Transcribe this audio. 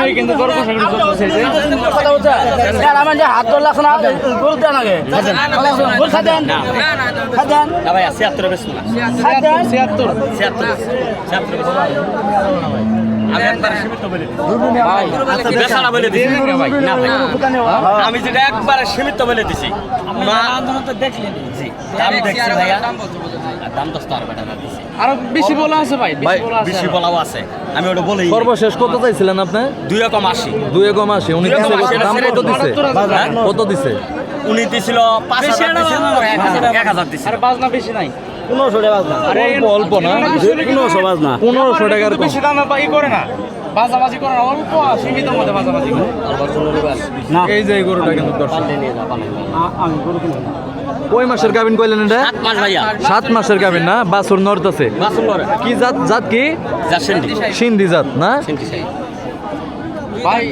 ভাই কিন্তু গরু আমার যে হাত ধরলে এখন গরু দেন আগে গরু খাদেন খাদেন ভাই 76 বেশ না খাদেন 76 আমি একবার সীমিত বলে বেচারা বলে দিছি না ভাই আমি যেটা একবার সীমিত বলে দিছি মা আন্দোলন তো দেখলেন জি দাম দেখছি ভাইয়া দাম তো স্টার বেটা না দিছি আরো বেশি বলা আছে ভাই বেশি বলাও আছে আমি ওটা বলি সর্বশেষ কত চাইছিলেন আপনি? 2.80 2.80 উনি দিছে দাম কত দিছে? কত দিছে? উনি দিছিল 5000 দিছিল 1000 দিছিল আরে বাজনা বেশি নাই 1500 টাকা বাজনা অল্প অল্প না 1500 বাজনা 1500 টাকার কম। বেশি দামে ই করে না বাজাবাজি করে না অল্প সীমিত মধ্যে বাজাবাজি করে না এই যে এই গরুটা কিন্তু দর্শক আমি গরু কিনব কয় মাসের গাবিন কইলেন এটা? 7 মাস ভাইয়া 7 মাসের গাবিন না? বাছুর নরতাছে বাসুল করে কি জাত? জাত কি? যা সেন্ডি সিন্ধি জাত না? সেন্ডি ভাই